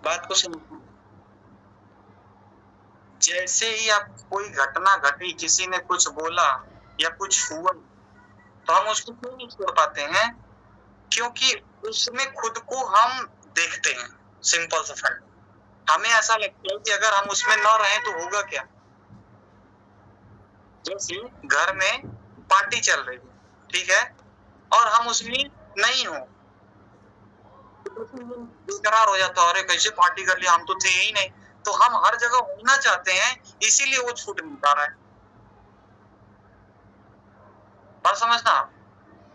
बात को समझिए। जैसे ही आप कोई घटना घटी, किसी ने कुछ बोला या कुछ हुआ, तो हम उसको क्यों नहीं छोड़ पाते हैं? क्योंकि उसमें खुद को हम देखते हैं। सिंपल सा फैक्ट। हमें ऐसा लगता है कि अगर हम उसमें ना रहें तो होगा क्या? जैसे घर में पार्टी चल रही है, ठीक है? और हम उसमें नहीं हो, बेकरार हो जाता है, अरे कैसे पार्टी कर लिया, हम तो थे ही नहीं। तो हम हर जगह होना चाहते हैं, इसीलिए वो छूट नहीं पा रहा है। बात समझना आप?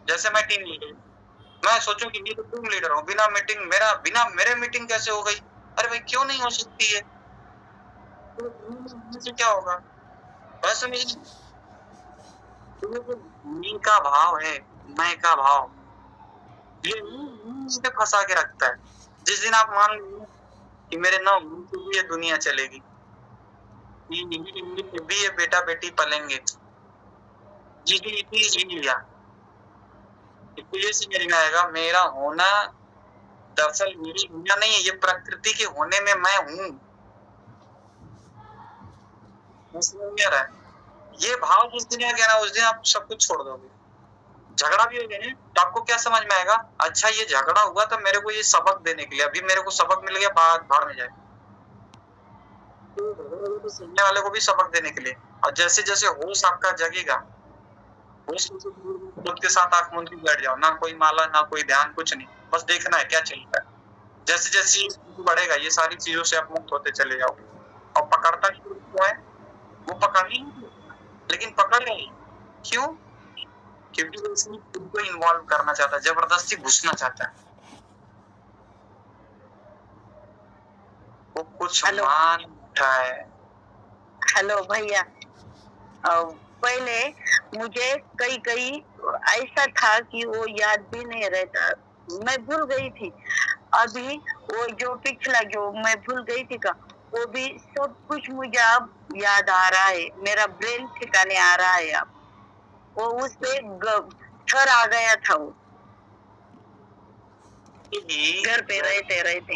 जैसे मैं टीम लीडर, मैं सोचूं कि मैं तो टीम लीडर हूँ, बिना मेरे मीटिंग कैसे हो गई? अरे भाई क्यों नहीं हो सकती है? तो क्या होगा? बात समझिए। मैं का भाव है, मैं का भाव, ये मुझे फंसा के रखता है। जिस दिन आप मान लीजिए कि मेरे ना होने से भी ये दुनिया चलेगी, भी ये बेटा बेटी पलेंगे, जी लिया, इसलिए से मेरे में आएगा मेरा होना। दरअसल मेरी दुनिया नहीं है, ये प्रकृति के होने में मैं हूँ। समझ में आ रहा है? ये भाव जिस दिन आ गया ना, उस दिन आप सब कुछ छोड़ दोगे। झगड़ा भी हो गया ना, तो आपको क्या समझ में आएगा? अच्छा ये झगड़ा हुआ तो मेरे को ये सबक देने के लिए, अभी मेरे को सबक मिल गया, बात भाड़ में जाए। तो सुनने वाले को भी सबक देने के लिए। और जैसे जैसे होश आपका जगेगा, होश खुद के साथ आंख मूंद के बैठ जाओ, ना कोई माला, ना कोई ध्यान, कुछ नहीं, बस देखना है क्या चल रहा है। जैसे जैसे बढ़ेगा, ये सारी चीजों से आप मुक्त होते चले जाओ। और पकड़ता क्यों है? वो पकड़ नहीं, लेकिन पकड़ रही क्यों? क्योंकि वो इसमें खुद को इन्वॉल्व करना चाहता है, जबरदस्ती घुसना चाहता है। वो कुछ हेलो मान उठा है। हेलो भैया, पहले मुझे कई कई ऐसा था कि वो याद भी नहीं रहता, मैं भूल गई थी। अभी वो जो पिछला जो मैं भूल गई थी का, वो भी सब कुछ मुझे अब याद आ रहा है, मेरा ब्रेन ठिकाने आ रहा है अब। वो उस पे थर आ गया था वो घर पे रहते रहते।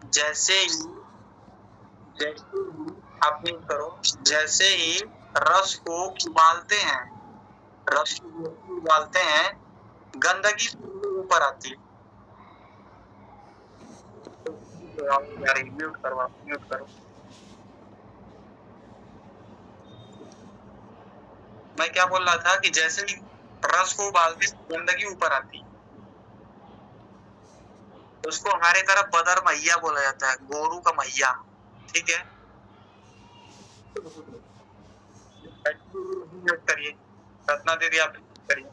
जैसे ही आप नहीं करो, जैसे ही रस को उबालते हैं, रस को उबालते हैं, गंदगी ऊपर आती है। म्यूट करो, आप म्यूट करो। मैं क्या बोल रहा था कि जैसे ही रस को उबालते गंदगी ऊपर आती है, उसको हमारे तरफ बदर मैया बोला जाता है, गोरू का मैया, ठीक है? म्यूट करिए, रत्ना दीदी आप करिए।